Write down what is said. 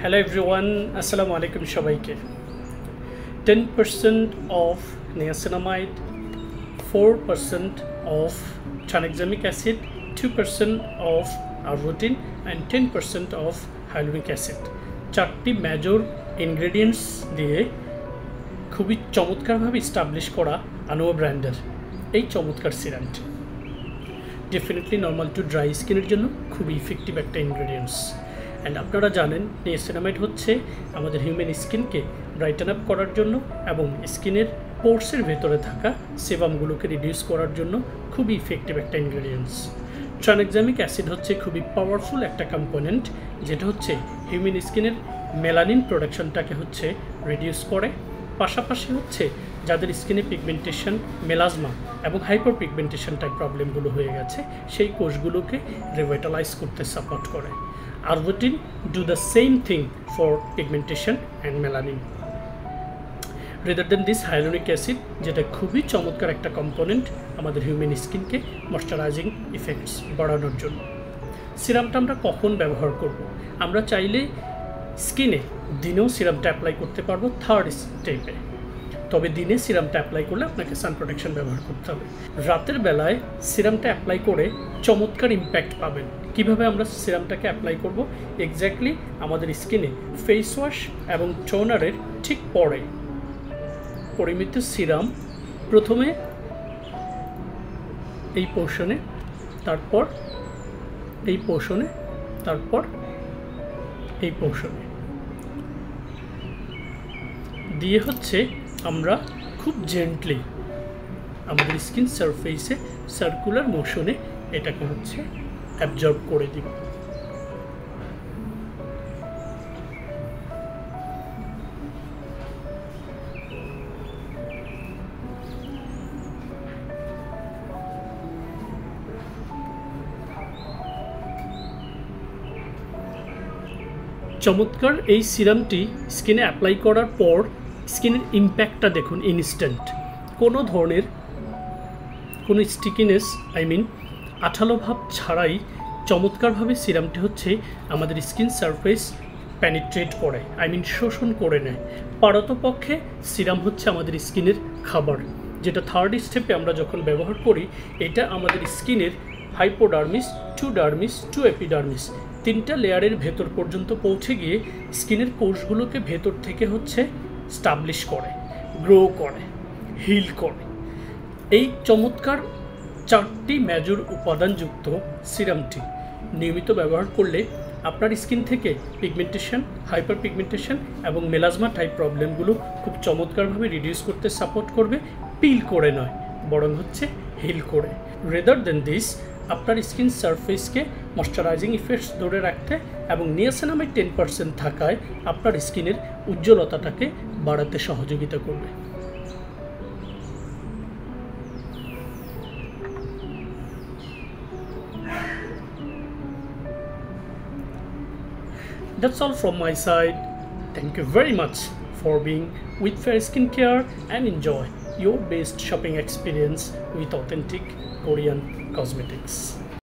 Hello everyone, Assalamu alaikum সবাইকে 10% of niacinamide, 4% of tranexamic acid, 2% of arbutin and 10% of hyaluronic acid চারটি major ingredients দিয়ে খুবই চমৎকারভাবে establish করা আনোয়া ব্র্যান্ডের এই চমৎকার সিরামটি ডেফিনেটলি নর্মাল টু ড্রাই স্কিনের জন্য খুবই ইফেক্টিভ একটা ইনগ্রেডিয়েন্টস। অ্যান্ড আপনারা জানেন নিয়াসিনামাইড হচ্ছে আমাদের হিউম্যান স্কিনকে ব্রাইটেন আপ করার জন্য এবং স্কিনের পোর্সের ভেতরে থাকা সেবামগুলোকে রিডিউস করার জন্য খুবই ইফেক্টিভ একটা ইনগ্রেডিয়েন্টস। ট্রানএক্সামিক অ্যাসিড হচ্ছে খুবই পাওয়ারফুল একটা কম্পোনেন্ট যেটা হচ্ছে হিউম্যান স্কিনের মেলানিন প্রোডাকশনটাকে হচ্ছে রিডিউস করে, পাশাপাশি হচ্ছে যাদের স্কিনে পিগমেন্টেশন, মেলাজমা এবং হাইপার পিগমেন্টেশন টাইপ প্রবলেমগুলো হয়ে গেছে সেই কোষগুলোকে রিভাইটালাইজ করতে সাপোর্ট করে। Arbutin do the same thing for pigmentation and melanin. Rather than this hyaluronic acid যেটা খুবই চমৎকার একটা কম্পোনেন্ট আমাদের হিউম্যান স্কিনকে ময়শ্চারাইজিং ইফেক্টস বাড়ানোর জন্য। সিরামটা আমরা কখন ব্যবহার করব? আমরা চাইলে স্কিনে দিনেও সিরামটা অ্যাপ্লাই করতে পারবো থার্ড স্টেপে, তবে দিনে সিরামটা অ্যাপ্লাই করলে আপনাকে সান প্রোটেকশন ব্যবহার করতে হবে। রাতের বেলায় সিরামটা অ্যাপ্লাই করে চমৎকার ইম্প্যাক্ট পাবেন। কিভাবে আমরা সিরামটাকে অ্যাপ্লাই করব? এক্স্যাক্টলি আমাদের স্কিনে ফেস ওয়াশ এবং টোনারের ঠিক পরে পরিমিত সিরাম প্রথমে এই পোর্শনে, তারপর এই পোর্শনে, তারপর এই পোর্শনে দিয়ে হচ্ছে আমরা খুব জেন্টলি আমাদের স্কিন সারফেসে সার্কুলার মোশনে এটাকে হচ্ছে অ্যাবজর্ব করে দিব। চমৎকার এই সিরামটি স্কিনে অ্যাপ্লাই করার পর স্কিনের ইম্প্যাক্টটা দেখুন ইনস্ট্যান্ট। কোনো ধরনের কোনো স্টিকিনেস আঠালো ভাব ছাড়াই চমৎকারভাবে সিরামটি হচ্ছে আমাদের স্কিন সারফেস পেনিট্রেট করে, শোষণ করে নেয়। পারতপক্ষে সিরাম হচ্ছে আমাদের স্কিনের খাবার, যেটা থার্ড স্টেপে আমরা যখন ব্যবহার করি এটা আমাদের স্কিনের hypodermis, to dermis, to epidermis তিনটা লেয়ারের ভেতর পর্যন্ত পৌঁছে গিয়ে স্কিনের কোষগুলোকে ভেতর থেকে হচ্ছে স্টাবলিশ করে, গ্রো করে, হিল করে। এই চমৎকার চারটি মেজর উপাদানযুক্ত সিরামটি নিয়মিত ব্যবহার করলে আপনার স্কিন থেকে পিগমেন্টেশন, হাইপার পিগমেন্টেশন এবং মেলাজমা টাইপ প্রবলেমগুলো খুব চমৎকারভাবে রিডিউস করতে সাপোর্ট করবে। পিল করে নয়, বরং হচ্ছে হিল করে। রেদার দেন দিস আপনার স্কিন সারফেসকে ময়শ্চারাইজিং ইফেক্টস ধরে রাখতে এবং নিয়াসিনামাইড 10% থাকায় আপনার স্কিনের উজ্জ্বলতাটাকে বাড়াতে সহযোগিতা করবে। That's all from my side. Thank you very much for being with Fair Skincare and enjoy your best shopping experience with authentic Korean cosmetics.